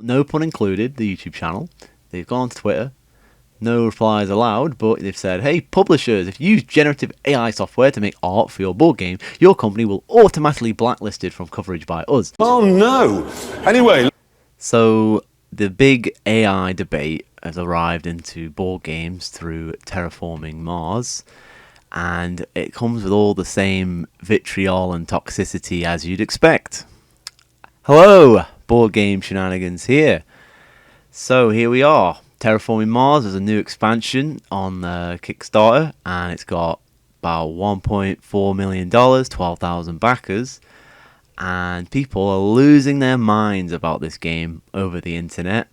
no pun included, the YouTube channel. They've gone to Twitter. No replies allowed, but they've said, hey, publishers, if you use generative AI software to make art for your board game, your company will automatically blacklisted from coverage by us. Oh no! Anyway. So the big AI debate has arrived into board games through Terraforming Mars, and it comes with all the same vitriol and toxicity as you'd expect. Hello, board game Shenanigans here. So here we are. Terraforming Mars is a new expansion on Kickstarter, and it's got about $1.4 million, 12,000 backers, and people are losing their minds about this game over the internet.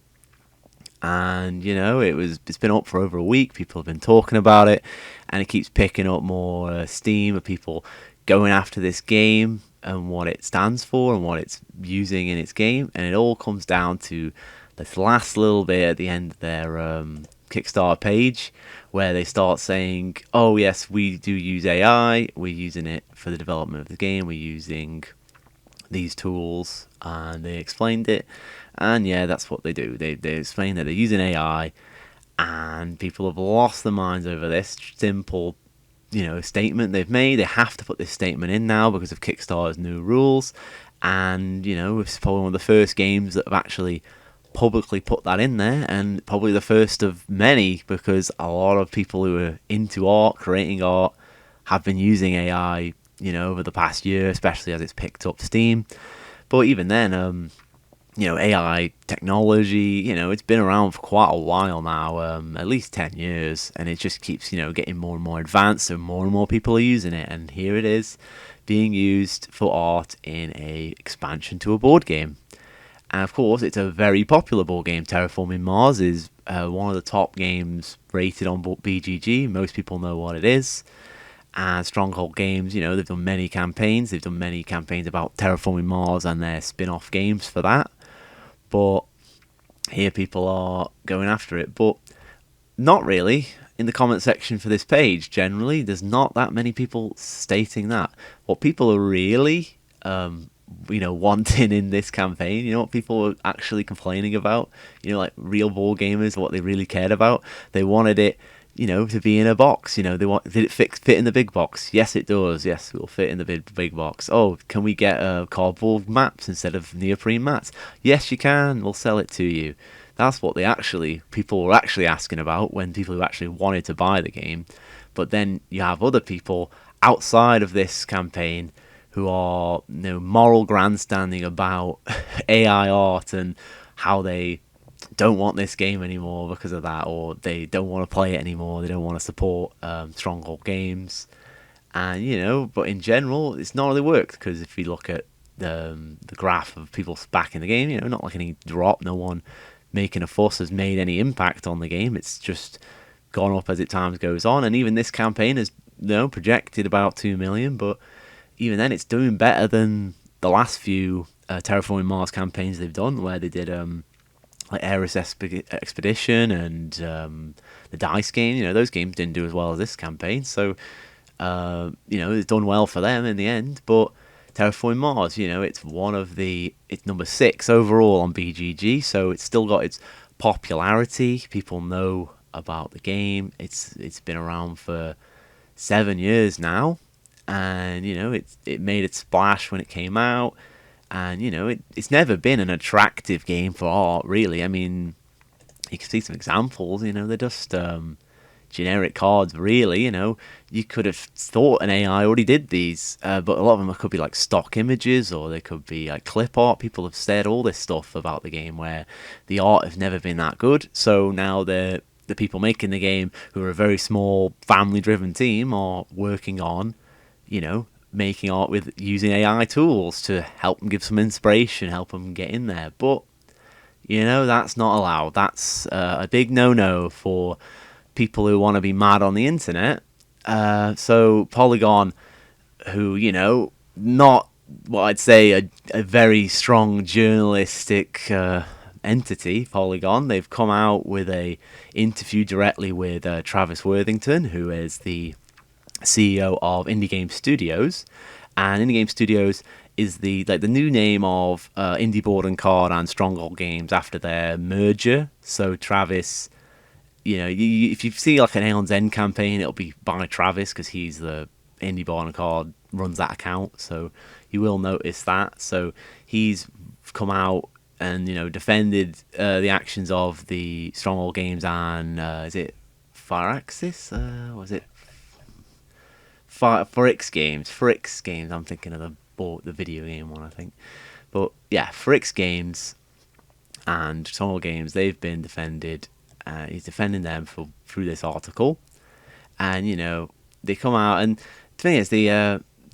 And it's been up for over a week. People have been talking about it, and it keeps picking up more steam of people going after this game and what it stands for and what it's using in its game. And it all comes down to this last little bit at the end of their Kickstarter page, where they start saying, oh yes, we do use AI, we're using it for the development of the game, we're using these tools, and they explained it. And yeah, that's what they do. They explain that they're using AI, and people have lost their minds over this simple statement they've made. They have to put this statement in now because of Kickstarter's new rules, and it's probably one of the first games that have actually publicly put that in there, and probably the first of many, because a lot of people who are into art, creating art, have been using AI over the past year, especially as it's picked up steam. But even then, AI technology, it's been around for quite a while now, at least 10 years, and it just keeps getting more and more advanced, and more people are using it, and here it is being used for art in a expansion to a board game. And of course, it's a very popular board game. Terraforming Mars is one of the top games rated on BGG. Most people know what it is. And Stronghold Games, they've done many campaigns. They've done many campaigns about Terraforming Mars and their spin-off games for that. But here people are going after it. But not really. In the comment section for this page, generally, there's not that many people stating that. What people are really wanting in this campaign, what people were actually complaining about, like real board gamers, what they really cared about. They wanted it, to be in a box. Did it fit in the big box? Yes, it does. Yes, it will fit in the big box. Oh, can we get cardboard maps instead of neoprene mats? Yes, you can. We'll sell it to you. That's what people were actually asking about when people who actually wanted to buy the game. But then you have other people outside of this campaign who are moral grandstanding about AI art and how they don't want this game anymore because of that, or they don't want to play it anymore, they don't want to support Stronghold Games. And but in general it's not really worked, because if you look at the graph of people backing the game, not like any drop, no one making a fuss has made any impact on the game. It's just gone up as it times goes on, and even this campaign has projected about 2 million, but even then it's doing better than the last few Terraforming Mars campaigns they've done, where they did like Ares Expedition and the Dice game. Those games didn't do as well as this campaign, so it's done well for them in the end. But Terraforming Mars, it's number 6 overall on BGG, so it's still got its popularity. People know about the game. It's been around for 7 years now. And it made its splash when it came out, and it's never been an attractive game for art, really. I mean, you can see some examples. They're just generic cards, really. You could have thought an AI already did these, but a lot of them could be like stock images, or they could be like clip art. People have said all this stuff about the game where the art has never been that good. So now the people making the game, who are a very small family-driven team, are working on making art with using AI tools to help them give some inspiration, help them get in there. But, that's not allowed. That's a big no-no for people who want to be mad on the internet. So Polygon, who, not what I'd say a very strong journalistic entity, Polygon, they've come out with a interview directly with Travis Worthington, who is the CEO of Indie Game Studios. And Indie Game Studios is the new name of Indie Board and Card and Stronghold Games after their merger. So Travis, if you see like an Aeon's End campaign, it'll be by Travis because he's the Indie Board and Card runs that account. So you will notice that. So he's come out and defended the actions of the Stronghold Games and is it Firaxis? Was it Frix Games? Frix Games. I'm thinking of the video game one, I think. But yeah, Frix Games and Stronghold Games. They've been defended. He's defending them through this article, and they come out, and the thing is, they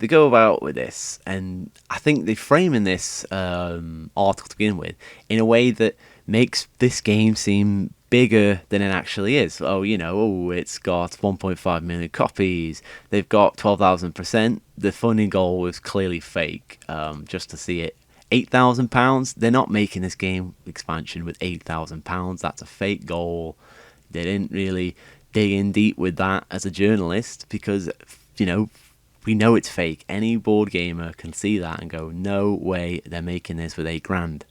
go about with this, and I think they frame in this article to begin with in a way that makes this game seem bigger than it actually is. It's got 1.5 million copies. They've got 12,000%. The funding goal was clearly fake. Just to see it, £8,000. They're not making this game expansion with £8,000. That's a fake goal. They didn't really dig in deep with that as a journalist because we know it's fake. Any board gamer can see that and go, no way they're making this with £8,000.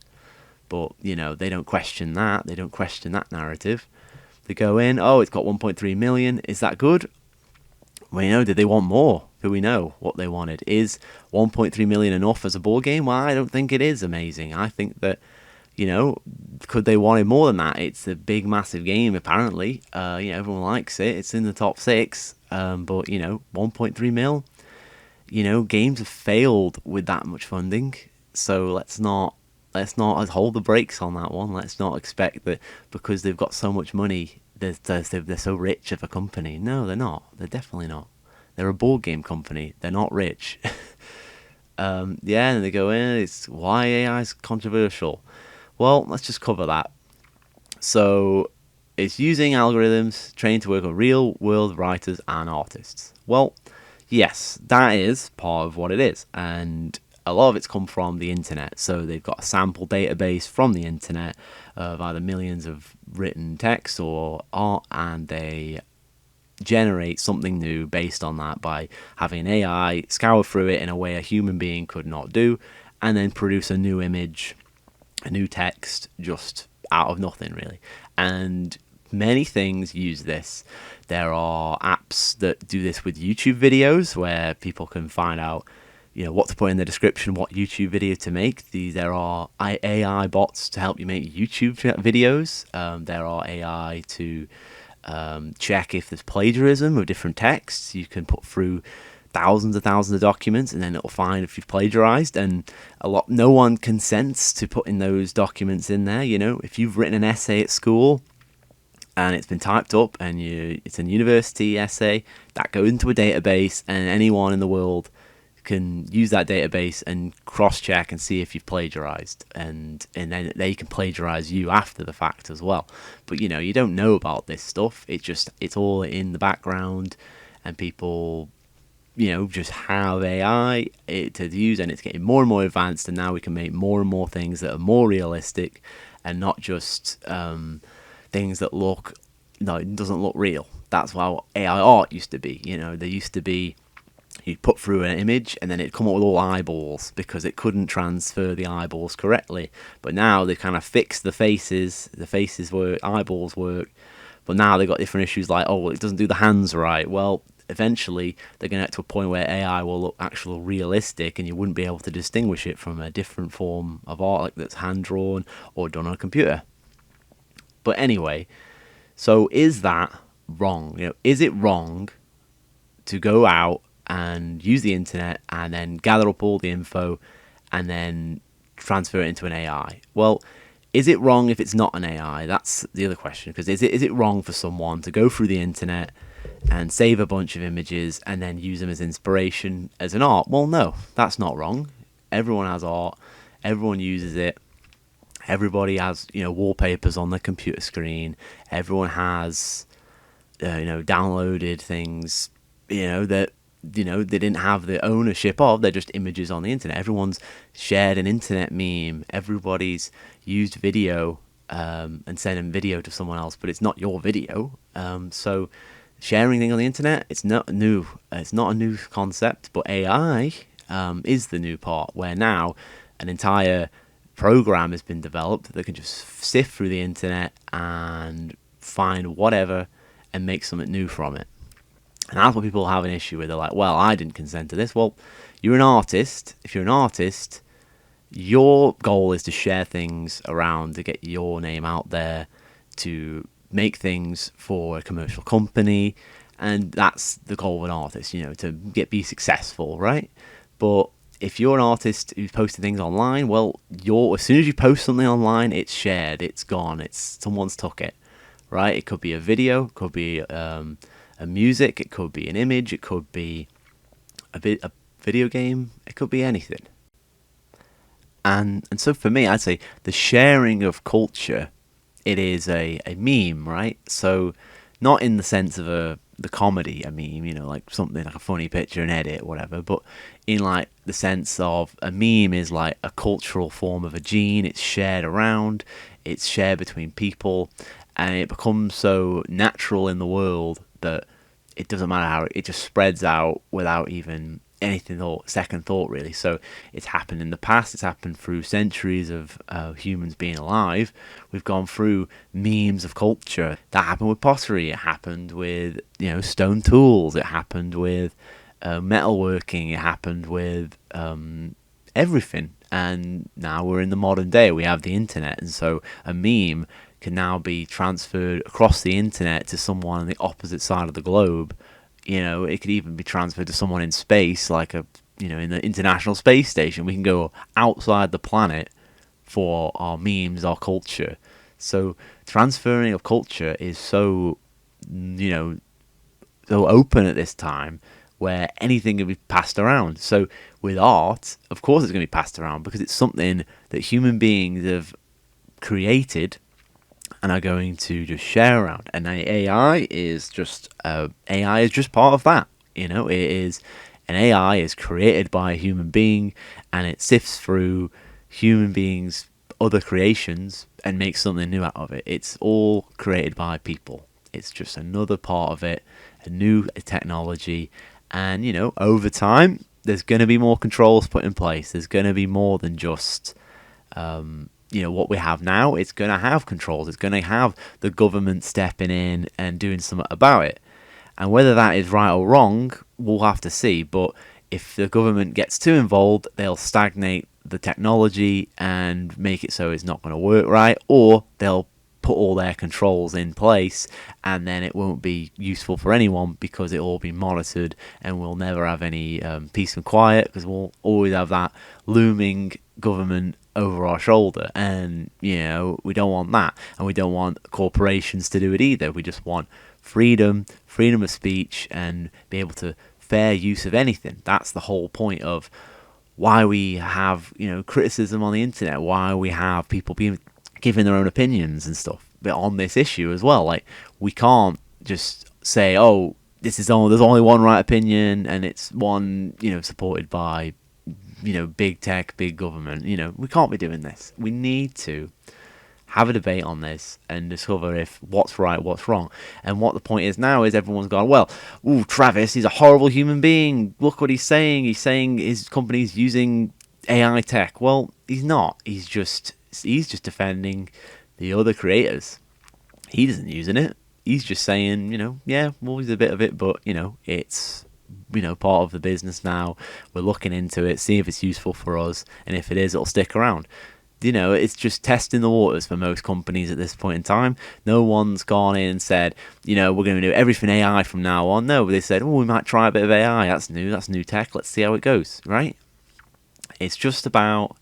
But, they don't question that. They don't question that narrative. They go in, it's got 1.3 million. Is that good? Well, did they want more? Do we know what they wanted? Is 1.3 million enough as a board game? Well, I don't think it is amazing. I think that, could they wanted more than that? It's a big, massive game, apparently. Everyone likes it. It's in the top 6. But, 1.3 mil. Games have failed with that much funding. So let's not hold the brakes on that one. Let's not expect that because they've got so much money, they're so rich of a company. No, they're not. They're definitely not. They're a board game company. They're not rich. And they go in. It's why AI is controversial. Well, let's just cover that. So it's using algorithms trained to work with real-world writers and artists. Well, yes, that is part of what it is. And a lot of it's come from the internet. So they've got a sample database from the internet of either millions of written text or art, and they generate something new based on that by having an AI scour through it in a way a human being could not do, and then produce a new image, a new text, just out of nothing, really. And many things use this. There are apps that do this with YouTube videos where people can find out what to put in the description, what YouTube video to make. There are AI bots to help you make YouTube videos. There are AI to check if there's plagiarism of different texts. You can put through thousands of documents, and then it'll find if you've plagiarized. And no one consents to putting those documents in there. If you've written an essay at school and it's been typed up and it's a university essay, that goes into a database, and anyone in the world can use that database and cross-check and see if you've plagiarized, and then they can plagiarize you after the fact as well. But you don't know about this stuff. It's all in the background, and people just have AI to use, and it's getting more and more advanced, and now we can make more and more things that are more realistic and not just things that it doesn't look real. That's how AI art used to be. There used to be, you'd put through an image and then it'd come up with all eyeballs because it couldn't transfer the eyeballs correctly. But now they've kind of fixed the faces. The faces work, eyeballs work. But now they've got different issues like, it doesn't do the hands right. Well, eventually they're going to get to a point where AI will look actually realistic, and you wouldn't be able to distinguish it from a different form of art, like that's hand-drawn or done on a computer. But anyway, so is that wrong? Is it wrong to go out and use the internet and then gather up all the info and then transfer it into an AI? Well, is it wrong if it's not an AI? That's the other question. Because is it wrong for someone to go through the internet and save a bunch of images and then use them as inspiration as an art? Well, no, that's not wrong. Everyone has art. Everyone uses it. Everybody has, wallpapers on their computer screen. Everyone has, downloaded things, that they didn't have the ownership of. They're just images on the internet. Everyone's shared an internet meme. Everybody's used video and sent a video to someone else, but it's not your video. So sharing things on the internet, it's not new. It's not a new concept. But AI, is the new part, where now an entire program has been developed that can just sift through the internet and find whatever and make something new from it. And that's what people have an issue with. They're like, well, I didn't consent to this. Well, you're an artist. If you're an artist, your goal is to share things around, to get your name out there, to make things for a commercial company. And that's the goal of an artist, to be successful, right? But if you're an artist who's posting things online, well, as soon as you post something online, it's shared, it's gone, someone's took it, right? It could be a video, it could be a music, it could be an image, it could be a video game, it could be anything. And so for me, I'd say the sharing of culture, it is a meme, right? So not in the sense of the comedy a meme, like something like a funny picture and edit, whatever, but in like the sense of a meme is like a cultural form of a gene. It's shared around, it's shared between people, and it becomes so natural in the world that it doesn't matter how it just spreads out without even anything or second thought, really. So it's happened in the past, it's happened through centuries of humans being alive. We've gone through memes of culture. That happened with pottery, it happened with stone tools, it happened with metalworking, it happened with everything. And now we're in the modern day, we have the internet, and so a meme can now be transferred across the internet to someone on the opposite side of the globe. It could even be transferred to someone in space, like in the International Space Station. We can go outside the planet for our memes, our culture. So transferring of culture is so open at this time, where anything can be passed around. So with art, of course it's going to be passed around, because it's something that human beings have created and are going to just share around. And AI is just part of that. It is an AI is created by a human being, and it sifts through human beings' other creations and makes something new out of it. It's all created by people. It's just another part of it, a new technology. And over time, there's going to be more controls put in place. There's going to be more than just what we have now. It's going to have controls. It's going to have the government stepping in and doing something about it. And whether that is right or wrong, we'll have to see. But if the government gets too involved, they'll stagnate the technology and make it so it's not going to work right, or they'll put all their controls in place, and then it won't be useful for anyone because it'll all be monitored, and we'll never have any peace and quiet, because we'll always have that looming government over our shoulder. And we don't want that, and we don't want corporations to do it either. We just want freedom of speech, and be able to fair use of anything. That's the whole point of why we have criticism on the internet, why we have people being giving their own opinions and stuff on this issue as well. Like, we can't just say, oh, there's only one right opinion, and it's one supported by big tech, big government. We can't be doing this. We need to have a debate on this and discover if what's right, what's wrong. And what the point is now is everyone's gone, well, ooh, Travis, he's a horrible human being. Look what he's saying. He's saying his company's using AI tech. Well, he's not. He's just defending the other creators. He isn't using it. He's just saying, yeah, well, he's a bit of it, but, it's, part of the business now. We're looking into it, see if it's useful for us, and if it is, it'll stick around. It's just testing the waters for most companies at this point in time. No one's gone in and said, we're going to do everything AI from now on. No, they said, we might try a bit of AI. That's new tech. Let's see how it goes, right? It's just about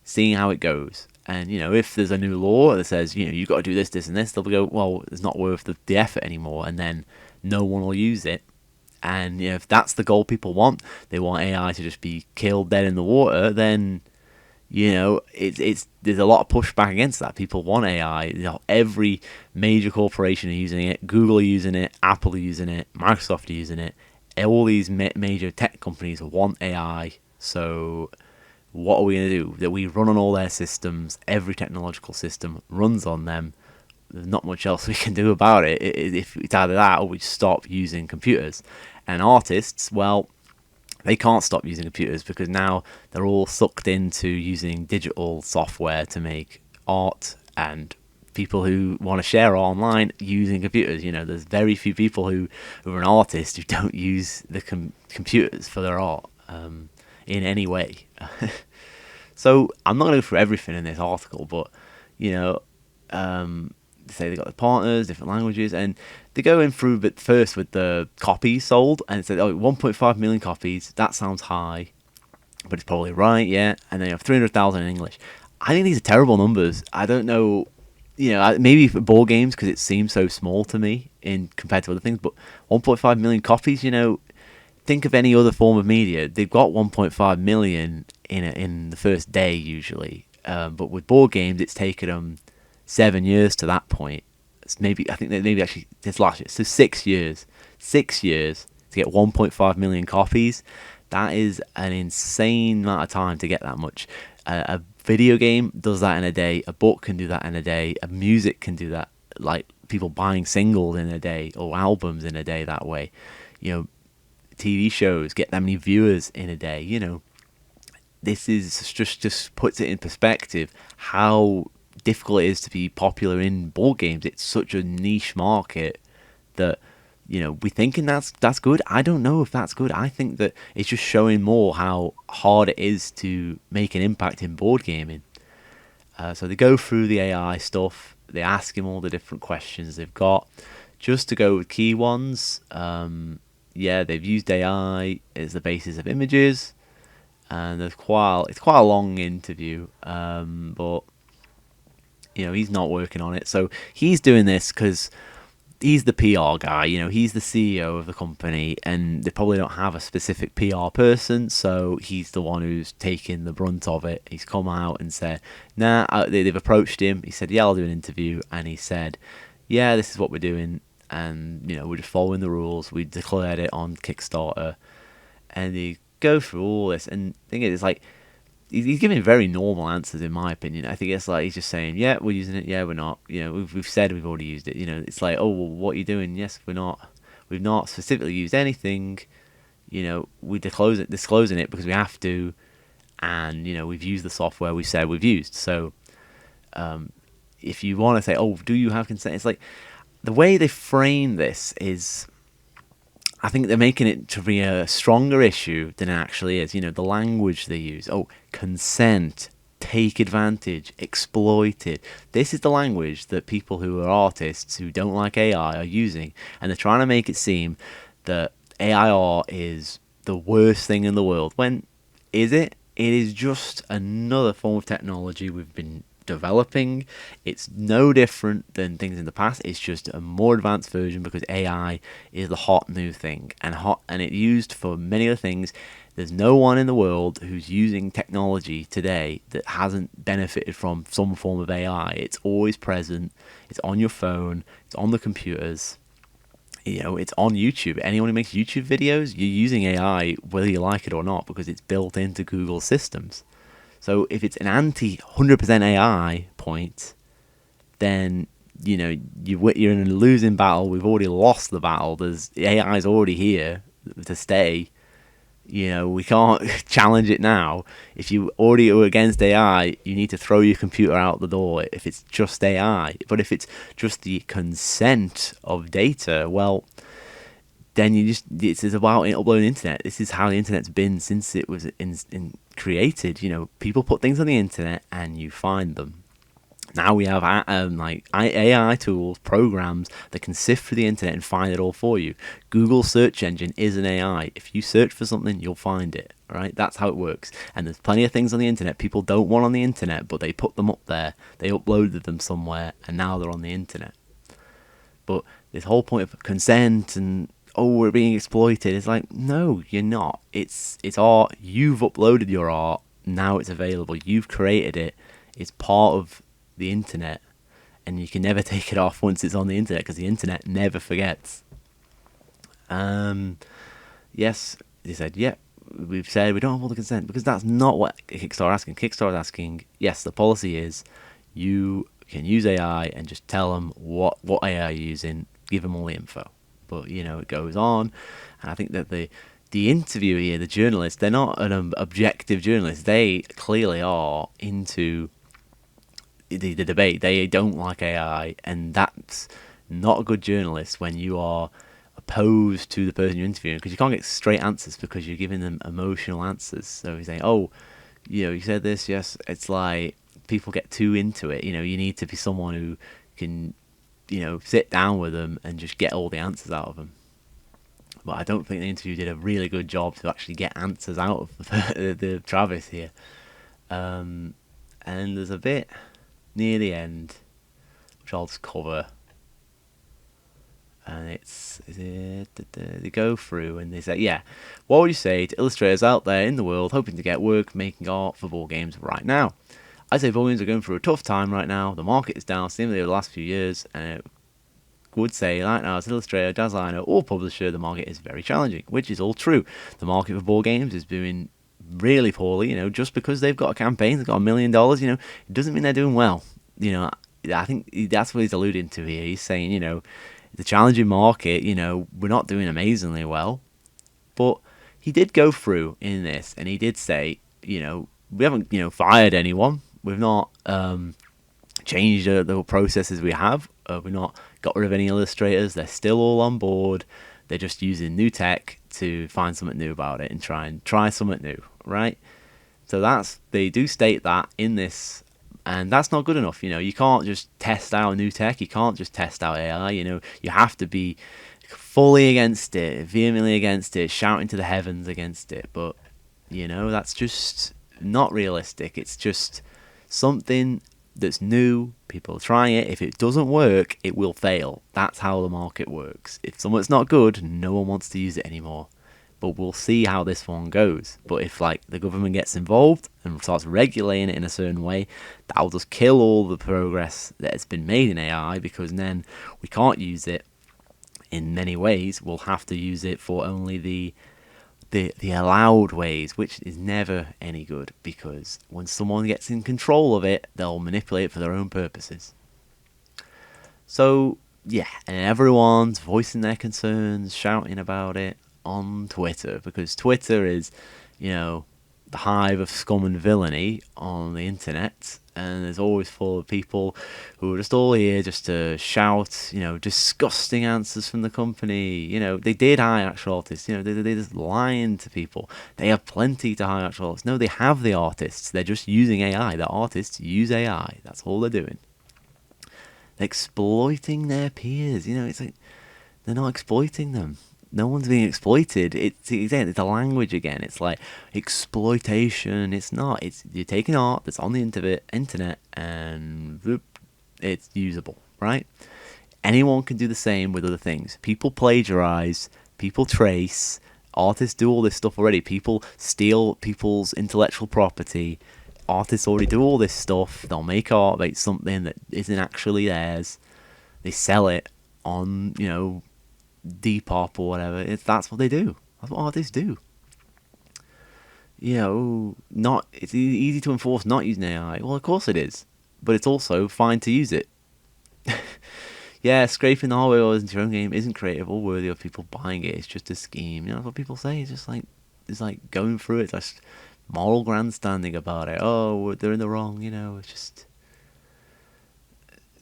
seeing how it goes. And, if there's a new law that says, you've got to do this, this, and this, they'll go, well, it's not worth the effort anymore. And then no one will use it. And, if that's the goal people want, they want AI to just be killed dead in the water, then, it's there's a lot of pushback against that. People want AI. Every major corporation are using it. Google are using it. Apple are using it. Microsoft are using it. All these major tech companies want AI. So what are we going to do? That we run on all their systems. Every technological system runs on them. There's not much else we can do about it. If it's either that or we stop using computers. And artists, well, they can't stop using computers because now they're all sucked into using digital software to make art, and people who want to share online using computers. There's very few people who are an artist who don't use the computers for their art in any way. So I'm not going to go through everything in this article, but they say they got the partners, different languages, and they go in through but first with the copies sold, and it said, 1.5 million copies. That sounds high, but it's probably right, yeah. And then you have 300,000 in English. I think these are terrible numbers. I don't know, maybe for board games because it seems so small to me in compared to other things. But 1.5 million copies, think of any other form of media. They've got 1.5 million in the first day usually, but with board games, it's taken them 7 years to that point. I think maybe actually this last year. So 6 years. 6 years to get 1.5 million copies. That is an insane amount of time to get that much. A video game does that in a day. A book can do that in a day. A music can do that. Like people buying singles in a day or albums in a day that way. TV shows get that many viewers in a day. This is just puts it in perspective how difficult it is to be popular in board games. It's such a niche market that we thinking that's good. I don't know if that's good. I think that it's just showing more how hard it is to make an impact in board gaming. So they go through the AI stuff. They ask him all the different questions they've got. Just to go with key ones, they've used AI as the basis of images, and it's quite a long interview, but he's not working on it. So he's doing this because he's the PR guy. He's the CEO of the company, and they probably don't have a specific PR person, so he's the one who's taking the brunt of it. He's come out and said, they've approached him. He said, I'll do an interview, and he said, this is what we're doing, and we're just following the rules. We declared it on Kickstarter, and they go through all this, and the thing is, it's like he's giving very normal answers in my opinion. I think it's like he's just saying, we're using it, we're not. We've said we've already used it. It's like, oh well, what are you doing? Yes, we're not. We've not specifically used anything. We disclosing it because we have to, and we've used the software we said we've used. So, if you want to say, oh, do you have consent? It's like the way they frame this is, I think they're making it to be a stronger issue than it actually is. The language they use. Oh, consent, take advantage, exploit it. This is the language that people who are artists who don't like AI are using. And they're trying to make it seem that AI art is the worst thing in the world. When is it? It is just another form of technology we've been developing. It's no different than things in the past. It's just a more advanced version because AI is the hot new thing, and it's used for many other things. There's no one in the world who's using technology today that hasn't benefited from some form of AI. It's always present. It's on your phone. It's on the computers. It's on YouTube. Anyone who makes YouTube videos, you're using AI whether you like it or not because it's built into Google systems. So if it's an anti-100% AI point, then you're in a losing battle. We've already lost the battle. The AI is already here to stay. We can't challenge it now. If you already are against AI, you need to throw your computer out the door if it's just AI. But if it's just the consent of data, well, then it's about uploading internet. This is how the internet's been since it was created. People put things on the internet and you find them. Now we have AI tools, programs that can sift through the internet and find it all for you. Google search engine is an AI. If you search for something, you'll find it. Right? That's how it works. And there's plenty of things on the internet people don't want on the internet, but they put them up there. They uploaded them somewhere, and now they're on the internet. But this whole point of consent and we're being exploited. It's like, no, you're not. It's art. You've uploaded your art. Now it's available. You've created it. It's part of the internet, and you can never take it off once it's on the internet because the internet never forgets. Yes, they said, we've said we don't have all the consent because that's not what Kickstarter is asking. Kickstarter is asking, yes, the policy is you can use AI and just tell them what AI you're using, give them all the info. But it goes on, and I think that the the interviewer here, the journalist, they're not an objective journalist. They clearly are into the debate. They don't like AI, and that's not a good journalist when you are opposed to the person you're interviewing, because you can't get straight answers because you're giving them emotional answers. So he's saying, oh, you said this, yes. It's like people get too into it. You need to be someone who can, sit down with them and just get all the answers out of them. But I don't think the interview did a really good job to actually get answers out of the Travis here. And there's a bit near the end, which I'll just cover. And they go through and they say, yeah, what would you say to illustrators out there in the world hoping to get work making art for board games right now? I'd say board games are going through a tough time right now. The market is down seemingly over the last few years, and it would say right now as an illustrator, designer, or publisher, the market is very challenging, which is all true. The market for board games is doing really poorly. Just because they've got a campaign, they've got $1 million, it doesn't mean they're doing well. I think that's what he's alluding to here. He's saying, the challenging market, we're not doing amazingly well. But he did go through in this, and he did say, we haven't, fired anyone. We've not changed the processes we have. We've not got rid of any illustrators. They're still all on board. They're just using new tech to find something new about it and try something new, right? So they do state that in this. And that's not good enough. You can't just test out new tech. You can't just test out AI. You have to be fully against it, vehemently against it, shouting to the heavens against it. But, that's just not realistic. It's just something that's new. People are trying it. If it doesn't work, it will fail. That's how the market works. If something's not good, no one wants to use it anymore. But we'll see how this one goes. But if the government gets involved and starts regulating it in a certain way, that'll just kill all the progress that has been made in AI, because then we can't use it in many ways. We'll have to use it for only the allowed ways, which is never any good, because when someone gets in control of it, they'll manipulate it for their own purposes. So yeah, and everyone's voicing their concerns, shouting about it on Twitter, because Twitter is, the hive of scum and villainy on the internet, and there's always full of people who are just all here just to shout, disgusting answers from the company. They did hire actual artists. They're just lying to people. They have plenty to hire actual artists. No, they have the artists. They're just using AI. The artists use AI. That's all they're doing. They're exploiting their peers. It's like they're not exploiting them. No one's being exploited. It's the language again. It's like exploitation. It's not. You're taking art that's on the internet and whoop, it's usable, right? Anyone can do the same with other things. People plagiarize. People trace. Artists do all this stuff already. People steal people's intellectual property. Artists already do all this stuff. They'll make art, make something that isn't actually theirs. They sell it on, Depop or whatever. That's what they do. That's what artists do. It's easy to enforce not using AI. Well, of course it is, but it's also fine to use it. Yeah, scraping the hardware into your own game isn't creative or worthy of people buying it. It's just a scheme. That's what people say. It's just like going through it. It's just moral grandstanding about it. Oh, they're in the wrong. It's just.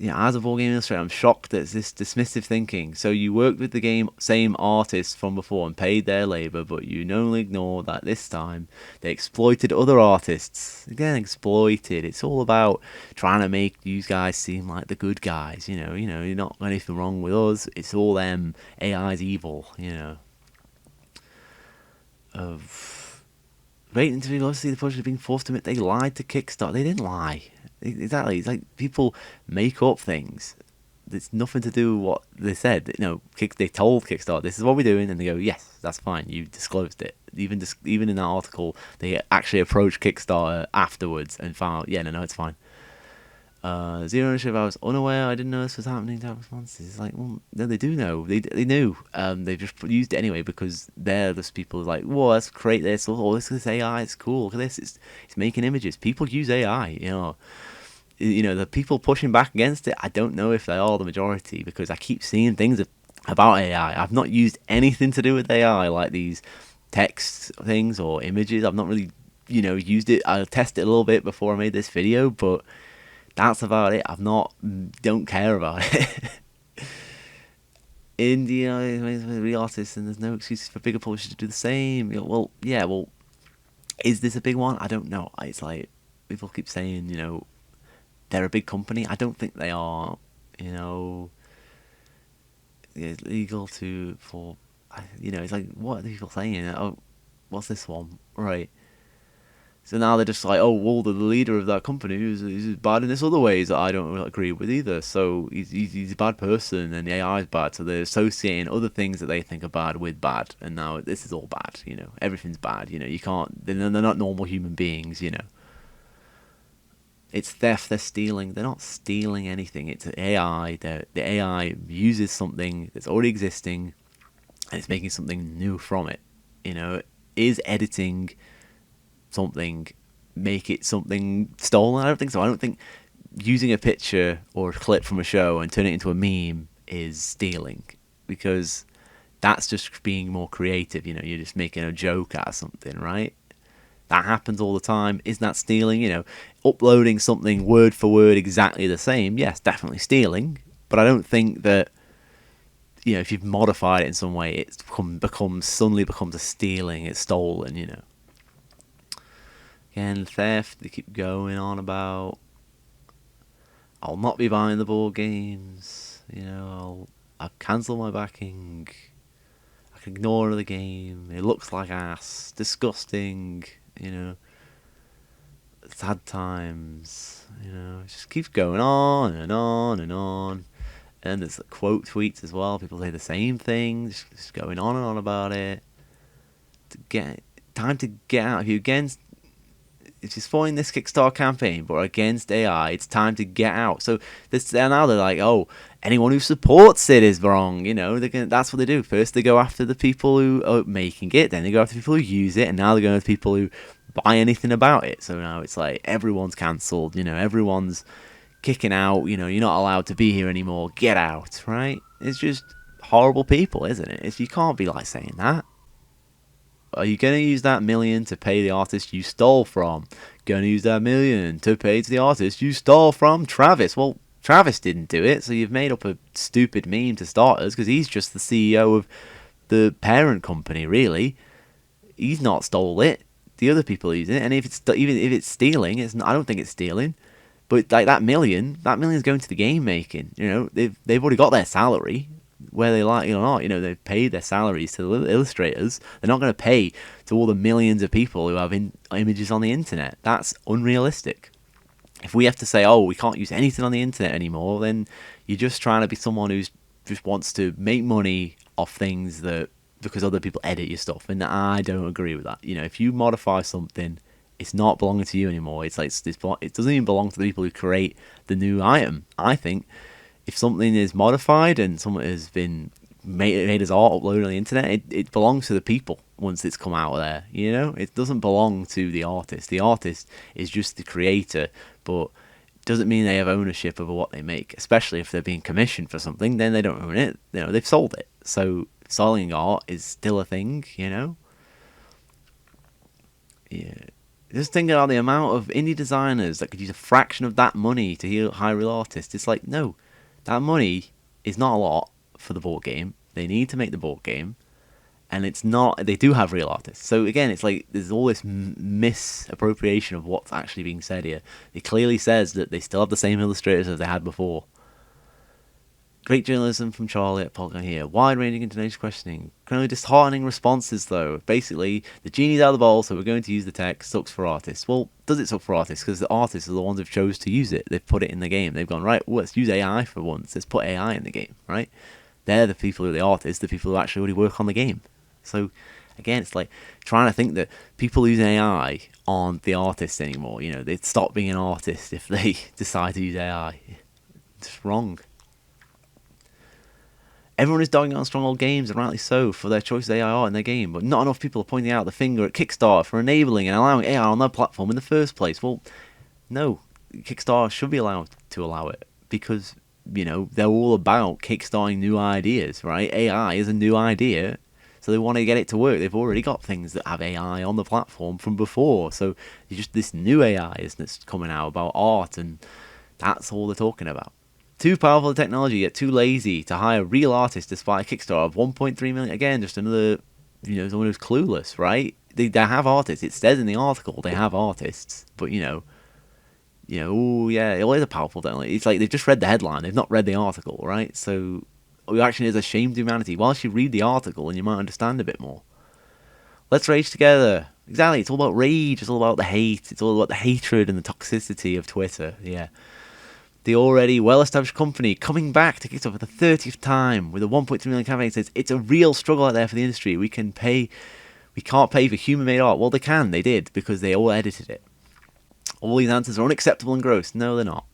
As a board game illustrator, I'm shocked at this dismissive thinking. So you worked with the same artists from before and paid their labour, but you knowingly ignore that this time they exploited other artists. Again, exploited. It's all about trying to make you guys seem like the good guys. You're not anything wrong with us. It's all them. AI's evil. Waiting until obviously the project had been forced to admit they lied to Kickstarter. They didn't lie. Exactly. It's like people make up things. It's nothing to do with what they said. They told Kickstarter, this is what we're doing, and they go, yes, that's fine. You disclosed it. Even in that article, they actually approached Kickstarter afterwards and found out, no, it's fine. Zero ownership. I was unaware. I didn't know this was happening. Type responses. It's like, well, no, they do know. They knew. They just used it anyway because they're those people who are like, whoa, let's create this. Oh, this AI. It's cool. Look at this. It's making images. People use AI. The people pushing back against it, I don't know if they are the majority, because I keep seeing things about AI. I've not used anything to do with AI, like these text things or images. I've not really, used it. I tested it a little bit before I made this video, but that's about it. Don't care about it. Indie the artists, and there's no excuses for bigger publishers to do the same. Well, yeah, well, is this a big one? I don't know. It's like people keep saying, they're a big company. I don't think they are. It's legal for. It's like, what are the people saying? Oh, what's this one? Right. So now they're just like, oh, well, the leader of that company is bad in this other ways that I don't agree with either. So he's a bad person, and the AI is bad. So they're associating other things that they think are bad with bad, and now this is all bad. Everything's bad. You can't. They're not normal human beings. It's theft. They're stealing. They're not stealing anything. It's AI. The AI uses something that's already existing, and it's making something new from it. Is editing something make it something stolen? I don't think so. I don't think using a picture or a clip from a show and turning it into a meme is stealing, because that's just being more creative. You're just making a joke out of something, right? That happens all the time. Isn't that stealing? Uploading something word for word exactly the same, yes, definitely stealing. But I don't think that if you've modified it in some way, it's suddenly becomes a stealing. It's stolen. Again, theft, they keep going on about. I'll not be buying the board games. I'll cancel my backing. I can ignore the game. It looks like ass. Disgusting. Sad times. It just keeps going on and on and on. And there's quote tweets as well. People say the same thing, just going on and on about it. Time to get out. If you're supporting this Kickstarter campaign but against AI, it's time to get out. So now they're like, oh, anyone who supports it is wrong. That's what they do. First they go after the people who are making it, then they go after the people who use it, and now they're going after people who buy anything about it. So now it's like everyone's cancelled. Everyone's kicking out. You're not allowed to be here anymore. Get out, right? It's just horrible people, isn't it? You can't be like saying that. Are you going to use that million to pay the artist you stole from? Going to use that million to pay to the artist you stole from? Travis. Well, Travis didn't do it, so you've made up a stupid meme to starters, because he's just the CEO of the parent company, really. He's not stole it. The other people are using it, and even if it's stealing, I don't think it's stealing. But like that million is going to the game making. They've already got their salary. Whether they like it or not, they've paid their salaries to the illustrators. They're not going to pay to all the millions of people who have images on the internet. That's unrealistic. If we have to say, oh, we can't use anything on the internet anymore, then you're just trying to be someone who just wants to make money off things because other people edit your stuff, and I don't agree with that. If you modify something, it's not belonging to you anymore. It doesn't even belong to the people who create the new item. I think if something is modified and something has been made as art uploaded on the internet, it belongs to the people once it's come out of there. It doesn't belong to the artist. The artist is just the creator, but it doesn't mean they have ownership over what they make, especially if they're being commissioned for something. Then they don't own it. They've sold it. So selling art is still a thing. Yeah. Just thinking about the amount of indie designers that could use a fraction of that money to hire real artists. It's like, no, that money is not a lot for the board game. They need to make the board game, and it's not. They do have real artists. So again, it's like there's all this misappropriation of what's actually being said here. It clearly says that they still have the same illustrators as they had before. Great journalism from Charlie at Polygon here. Wide-ranging and tenacious questioning. Kind of disheartening responses, though. Basically, the genie's out of the bowl, so we're going to use the tech. Sucks for artists. Well, does it suck for artists? Because the artists are the ones who've chose to use it. They've put it in the game. They've gone, right, well, let's use AI for once. Let's put AI in the game, right? They're the people who are the artists, the people who actually already work on the game. So, again, it's like trying to think that people using AI aren't the artists anymore. They'd stop being an artist if they decide to use AI. It's wrong. Everyone is dogging on Stronghold Games, and rightly so, for their choice of AI art in their game, but not enough people are pointing out the finger at Kickstarter for enabling and allowing AI on their platform in the first place. Well, no, Kickstarter should be allowed to allow it, because, they're all about kickstarting new ideas, right? AI is a new idea, So they want to get it to work. They've already got things that have AI on the platform from before. So it's just this new AI that's coming out about art, and that's all they're talking about. Too powerful technology, yet too lazy to hire real artists despite a Kickstarter of 1.3 million. Again, just another, someone who's clueless, right? They have artists. It says in the article they have artists, but oh yeah, it is a powerful technology. It's like they've just read the headline, they've not read the article, right? So reaction is a shame to humanity. Whilst you read the article and you might understand a bit more. Let's rage together. Exactly, it's all about rage, it's all about the hate, it's all about the hatred and the toxicity of Twitter, yeah. The already well-established company coming back to Kickstarter for the 30th time with a 1.3 million campaign says it's a real struggle out there for the industry. We can't pay for human-made art. Well, they did, because they all edited it. All these answers are unacceptable and gross. No, they're not.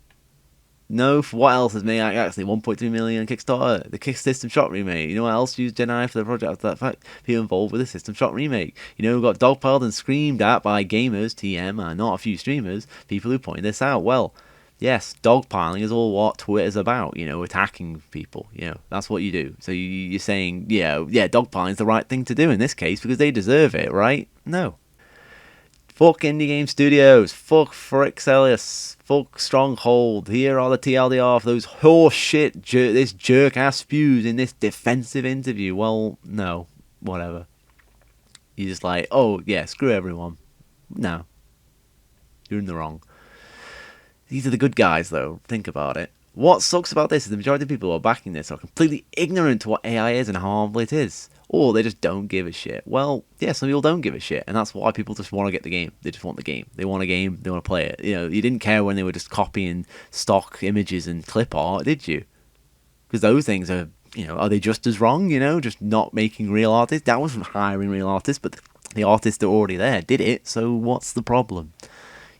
No, for what else has made actually 1.3 million Kickstarter? The System Shock remake. You know what else used Gen I for the project after that fact? People involved with the System Shock remake. We got dogpiled and screamed at by gamers, TM, and not a few streamers, people who pointed this out. Well, yes, dogpiling is all what Twitter's about, attacking people. That's what you do. So you're saying, dogpiling is the right thing to do in this case because they deserve it, right? No. Fuck indie game studios. Fuck Frixelius. Fuck Stronghold. Here are the TLDR for those horse shit, this jerk ass spews in this defensive interview. Well, no. Whatever. You're just like, oh, yeah, screw everyone. No. You're in the wrong. These are the good guys, though. Think about it. What sucks about this is the majority of people who are backing this are completely ignorant to what AI is and how harmful it is. Or they just don't give a shit. Well, yeah, some people don't give a shit, and that's why people just want to get the game. They just want the game. They want a game, they want to play it. You didn't care when they were just copying stock images and clip art, did you? Because those things are, are they just as wrong, just not making real artists? That wasn't hiring real artists, but the artists that are already there did it, so what's the problem?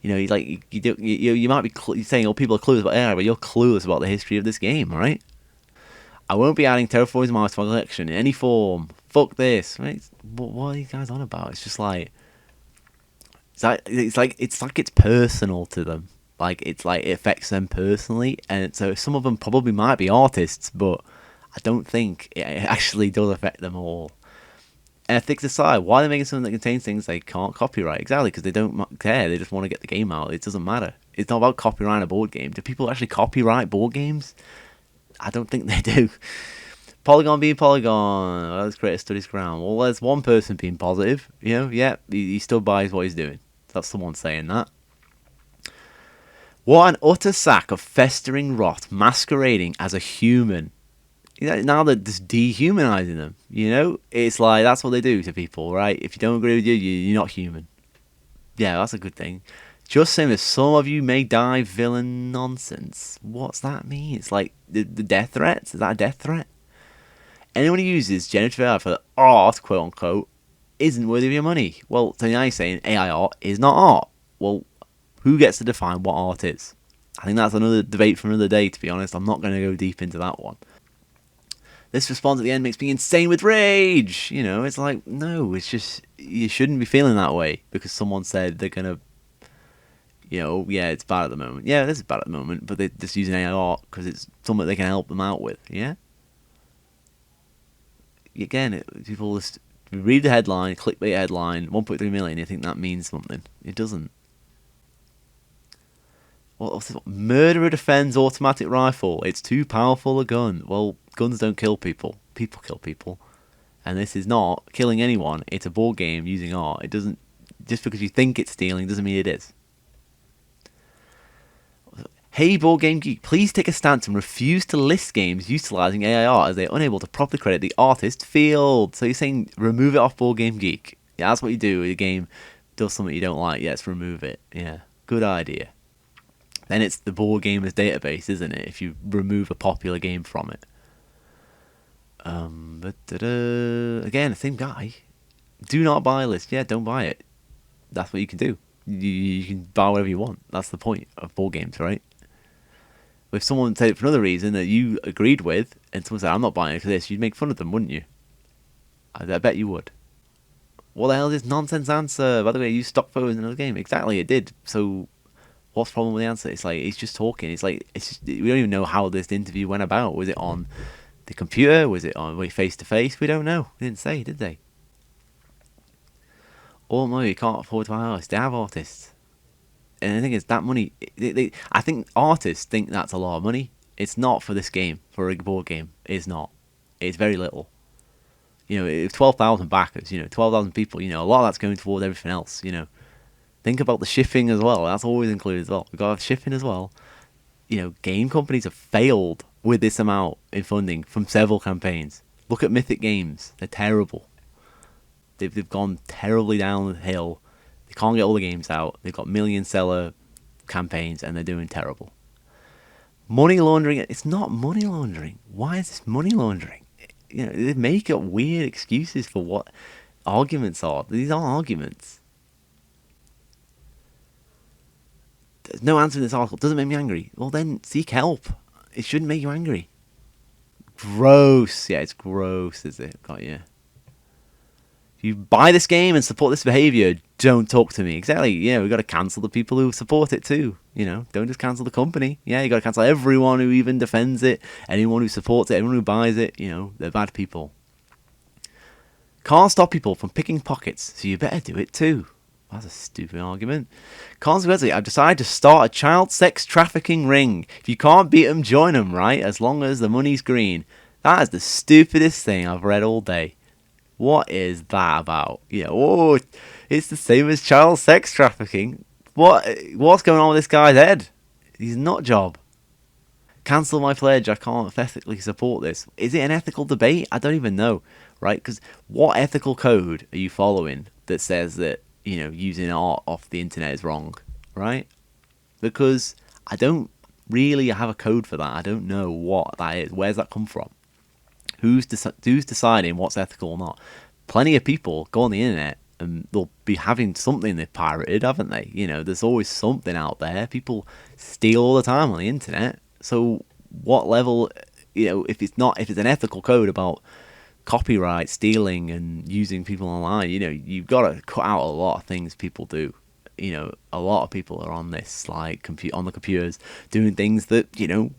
You might be saying, people are clueless about AI, but you're clueless about the history of this game, right? I won't be adding Terraforming Mars to my collection in any form. Fuck this. Right? What are you guys on about? It's just like it's like it's personal to them. Like it affects them personally, and so some of them probably might be artists, but I don't think it actually does affect them all. Ethics aside, why are they making something that contains things they can't copyright? Exactly, because they don't care. They just want to get the game out. It doesn't matter. It's not about copyrighting a board game. Do people actually copyright board games? I don't think they do. Polygon being Polygon. Let's create a studies ground. Well, there's one person being positive. He still buys what he's doing. That's someone saying that. What an utter sack of festering rot masquerading as a human. Now they're just dehumanizing them. It's like that's what they do to people, right? If you don't agree with you, you're not human. Yeah, that's a good thing. Just same as some of you may die villain nonsense. What's that mean? It's like the death threats. Is that a death threat? Anyone who uses generative AI for art, quote unquote, isn't worthy of your money. Well, so now you're saying AI art is not art. Well, who gets to define what art is? I think that's another debate for another day, to be honest. I'm not going to go deep into that one. This response at the end makes me insane with rage. It's like, no, it's just, you shouldn't be feeling that way because someone said they're going to, it's bad at the moment. Yeah, this is bad at the moment, but they're just using AI art because it's something they can help them out with, yeah? Again, people just read the headline, clickbait headline, 1.3 million, you think that means something. It doesn't. What's this? Murderer defends automatic rifle. It's too powerful a gun. Well, guns don't kill people. People kill people. And this is not killing anyone. It's a board game using art. It doesn't... Just because you think it's stealing doesn't mean it is. Hey Board Game Geek, please take a stance and refuse to list games utilising AI art as they are unable to properly credit the artist field. So you're saying remove it off Board Game Geek. Yeah, that's what you do. The game does something you don't like. Yes, remove it. Yeah, good idea. Then it's the Board Gamers database, isn't it? If you remove a popular game from it. Again, the same guy. Do not buy a list. Yeah, don't buy it. That's what you can do. You can buy whatever you want. That's the point of board games, right? If someone said it for another reason that you agreed with, and someone said, I'm not buying it for this, you'd make fun of them, wouldn't you? I bet you would. What the hell is this nonsense answer? By the way, you used stock photos in another game. Exactly, it did. So, what's the problem with the answer? It's like, he's just talking. It's like, we don't even know how this interview went about. Was it on the computer? Was it on face to face? We don't know. They didn't say, did they? Oh no, you can't afford to hire artists. They have artists. And the thing is, that money, I think artists think that's a lot of money. It's not for this game, for a board game. It's not. It's very little. If 12,000 backers, 12,000 people, a lot of that's going towards everything else, Think about the shipping as well. That's always included as well. We've got to have shipping as well. Game companies have failed with this amount in funding from several campaigns. Look at Mythic Games. They're terrible. They've gone terribly down the hill. They can't get all the games out. They've got million seller campaigns and they're doing terrible. Money laundering. It's not money laundering. Why is this money laundering? They make up weird excuses for what arguments are. These aren't arguments. There's no answer in this article. It doesn't make me angry. Well, then seek help. It shouldn't make you angry. Gross. Yeah, it's gross, is it? Got you. If you buy this game and support this behaviour, don't talk to me. Exactly. Yeah, we've got to cancel the people who support it too. Don't just cancel the company. Yeah, you got to cancel everyone who even defends it, anyone who supports it, everyone who buys it. They're bad people. Can't stop people from picking pockets, so you better do it too. That's a stupid argument. Consequently, I've decided to start a child sex trafficking ring. If you can't beat them, join them, right? As long as the money's green. That is the stupidest thing I've read all day. What is that about? It's the same as child sex trafficking. What's going on with this guy's head? He's a nut job. Cancel my pledge. I can't ethically support this. Is it an ethical debate? I don't even know, right? Because what ethical code are you following that says that, using art off the internet is wrong, right? Because I don't really have a code for that. I don't know what that is. Where's that come from? Who's deciding what's ethical or not? Plenty of people go on the internet and they'll be having something they've pirated, haven't they? There's always something out there. People steal all the time on the internet. So what level, if it's an ethical code about copyright, stealing and using people online, you've got to cut out a lot of things people do. A lot of people are on this, like on the computers, doing things that,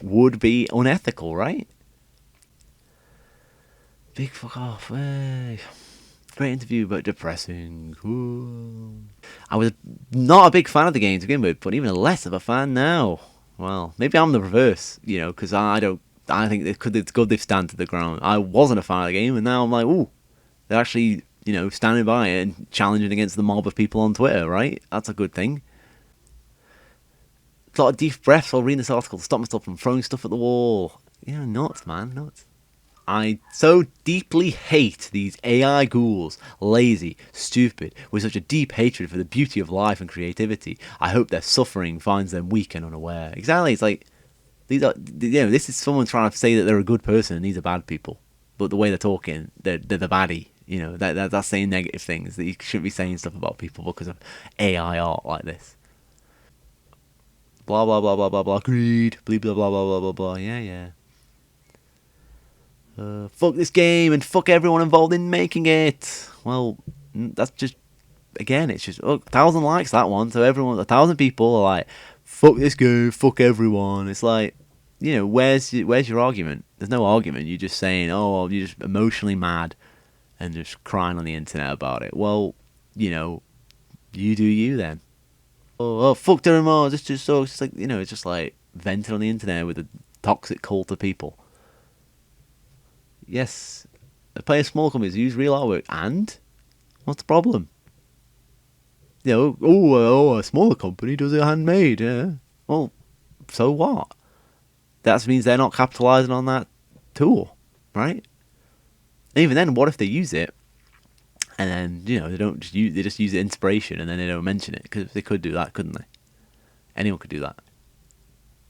would be unethical, right? Big fuck off. Hey. Great interview, but depressing. Ooh. I was not a big fan of the game to begin with, but even less of a fan now. Well, maybe I'm the reverse, because I think it's good they've stand to the ground. I wasn't a fan of the game, and now I'm like, ooh, they're actually, standing by it and challenging against the mob of people on Twitter, right? That's a good thing. A lot of deep breaths while reading this article to stop myself from throwing stuff at the wall. Nuts, man, nuts. I so deeply hate these AI ghouls, lazy, stupid, with such a deep hatred for the beauty of life and creativity. I hope their suffering finds them weak and unaware. Exactly, it's like, this is someone trying to say that they're a good person and these are bad people. But the way they're talking, they're the baddie. That's saying negative things, that you shouldn't be saying stuff about people because of AI art like this. Blah, blah, blah, blah, blah, blah, greed, blah, blah, blah, blah, blah, blah, blah, yeah. Fuck this game and fuck everyone involved in making it. Well, that's just, again, it's just 1,000 likes, that one. So 1,000 people are like, fuck this game, fuck everyone. It's like, where's your argument? There's no argument. You're just saying, you're just emotionally mad and just crying on the internet about it. Well, you do you then. Fuck everyone. It's just like, it's just like venting on the internet with a toxic cult of people. Yes, I play a small companies use real artwork, and what's the problem? A smaller company does it handmade, yeah. Well, so what? That means they're not capitalizing on that tool, right? And even then, what if they use it, and then they just use inspiration, and then they don't mention it, because they could do that, couldn't they? Anyone could do that.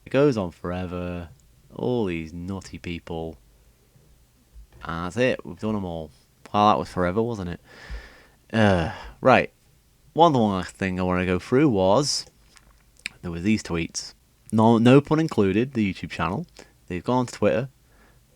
It goes on forever. All these nutty people. And that's it. We've done them all. Well, that was forever, wasn't it? Right. One last thing I want to go through was there were these tweets. No pun included. The YouTube channel. They've gone to Twitter.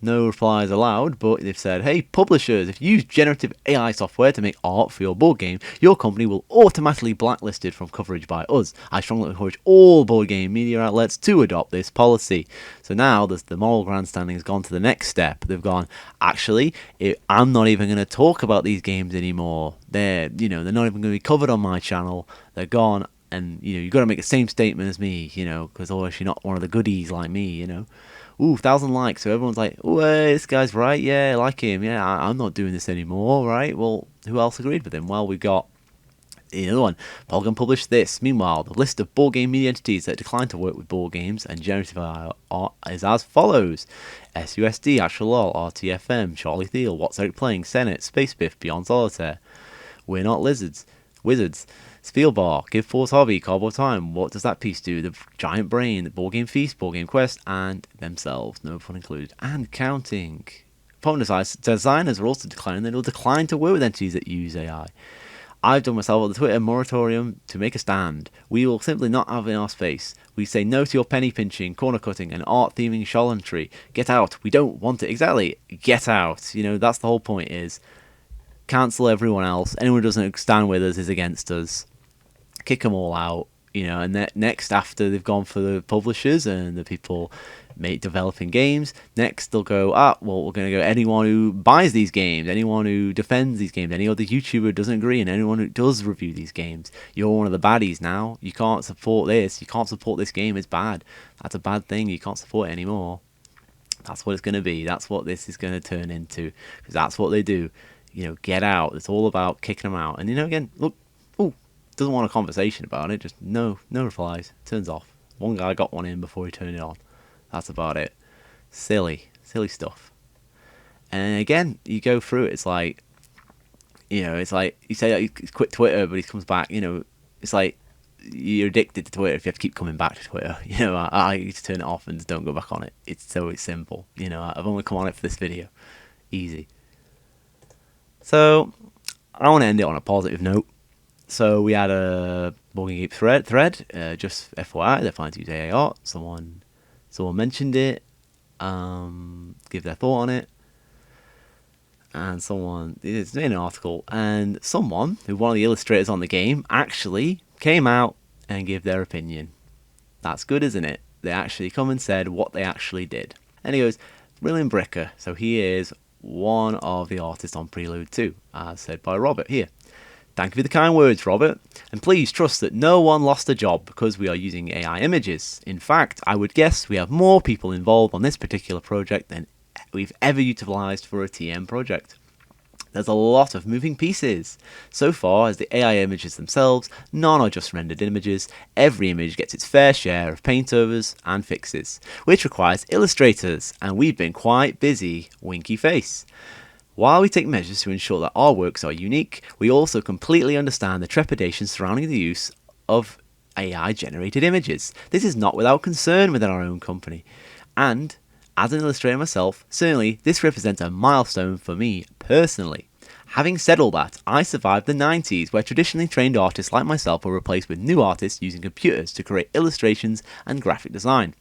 No replies allowed, but they've said, hey, publishers, if you use generative AI software to make art for your board game, your company will automatically blacklisted from coverage by us. I strongly encourage all board game media outlets to adopt this policy. So now the moral grandstanding has gone to the next step. They've gone, actually, I'm not even going to talk about these games anymore. They're not even going to be covered on my channel. They're gone. And, you've got to make the same statement as me, because otherwise you're not one of the goodies like me, Ooh, 1,000 likes. So everyone's like, oh, hey, this guy's right. Yeah, I like him. Yeah, I'm not doing this anymore, right? Well, who else agreed with him? Well, we've got the other one. Polygon published this. Meanwhile, the list of board game media entities that decline to work with board games and generative AI art is as follows. SUSD, Actual Lol, RTFM, Charlie Thiel, What's Eric Playing, Senate, Space Biff, Beyond Solitaire. We're Not Wizards. Spielbar, Give Force Hobby, Cardboard Time, What Does That Piece Do, The Giant Brain, The Board Game Feast, Board Game Quest, and themselves, no fun included, and counting. Opponent designers are also declining. They will decline to work with entities that use AI. I've done myself at the Twitter moratorium to make a stand. We will simply not have in our space. We say no to your penny pinching, corner cutting, and art theming charlatanery. Get out. We don't want it. Exactly. Get out. That's the whole point is cancel everyone else. Anyone who doesn't stand with us is against us. Kick them all out, and next, after they've gone for the publishers and the people developing games, next they'll go, we're going to go anyone who buys these games, anyone who defends these games, any other YouTuber doesn't agree, and anyone who does review these games. You're one of the baddies now. You can't support this. You can't support this game. It's bad. That's a bad thing. You can't support it anymore. That's what it's going to be. That's what this is going to turn into, because that's what they do. Get out. It's all about kicking them out. And, again, look, doesn't want a conversation about it, just no replies, turns off. One guy got one in before he turned it on. That's about it. Silly stuff. And again, you go through it, it's like, it's like you say you quit Twitter, but he comes back, it's like you're addicted to Twitter if you have to keep coming back to Twitter. I used to turn it off and just don't go back on it. It's simple. I've only come on it for this video. Easy. So I want to end it on a positive note. So we had a Board Game Geek thread, just FYI, they're fine to use AI art. Someone mentioned it, give their thought on it, and it's in an article, and someone, who one of the illustrators on the game, actually came out and gave their opinion. That's good, isn't it? They actually come and said what they actually did. And he goes, William Bricker, so he is one of the artists on Prelude 2, as said by Robert here. Thank you for the kind words, Robert, and please trust that no one lost a job because we are using AI images. In fact, I would guess we have more people involved on this particular project than we've ever utilised for a TM project. There's a lot of moving pieces. So far as the AI images themselves, none are just rendered images. Every image gets its fair share of paintovers and fixes, which requires illustrators, and we've been quite busy, winky face. While we take measures to ensure that our works are unique, we also completely understand the trepidation surrounding the use of AI-generated images. This is not without concern within our own company. And, as an illustrator myself, certainly this represents a milestone for me personally. Having said all that, I survived the 90s, where traditionally trained artists like myself were replaced with new artists using computers to create illustrations and graphic design.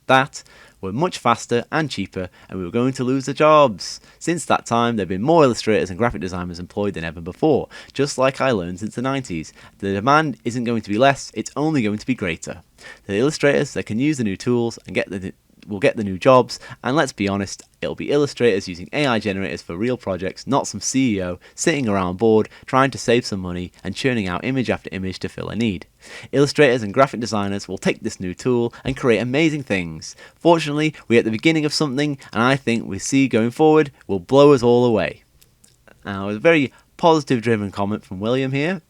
That were much faster and cheaper, and we were going to lose the jobs. Since that time, there have been more illustrators and graphic designers employed than ever before, just like I learned since the 90s. The demand isn't going to be less, it's only going to be greater. The illustrators that can use the new tools and will get the new jobs, and let's be honest, it'll be illustrators using AI generators for real projects, not some CEO sitting around bored trying to save some money and churning out image after image to fill a need. Illustrators and graphic designers will take this new tool and create amazing things. Fortunately, we're at the beginning of something, and I think we see going forward will blow us all away. Now, a very positive driven comment from William here.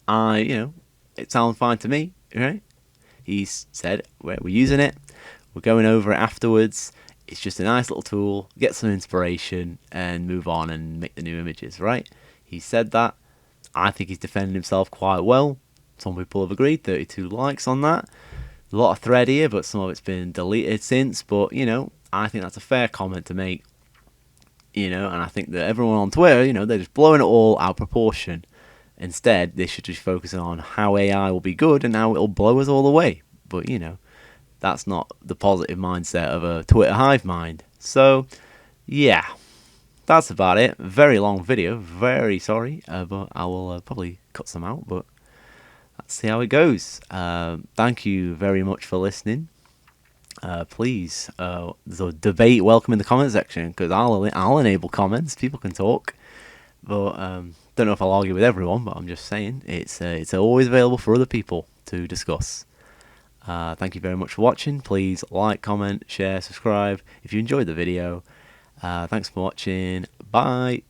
It sounds fine to me, right? He said, we're using it. We're going over it afterwards. It's just a nice little tool. Get some inspiration and move on and make the new images, right? He said that. I think he's defended himself quite well. Some people have agreed. 32 likes on that. A lot of thread here, but some of it's been deleted since. But, I think that's a fair comment to make. And I think that everyone on Twitter, they're just blowing it all out of proportion. Instead, they should just focus on how AI will be good and how it'll blow us all away. But, that's not the positive mindset of a Twitter hive mind. So, yeah, that's about it. Very long video. Very sorry, but I will probably cut some out. But let's see how it goes. Thank you very much for listening. Please, there's a debate welcome in the comment section, because I'll enable comments. People can talk, but don't know if I'll argue with everyone. But I'm just saying it's always available for other people to discuss. Thank you very much for watching. Please like, comment, share, subscribe if you enjoyed the video. Thanks for watching. Bye.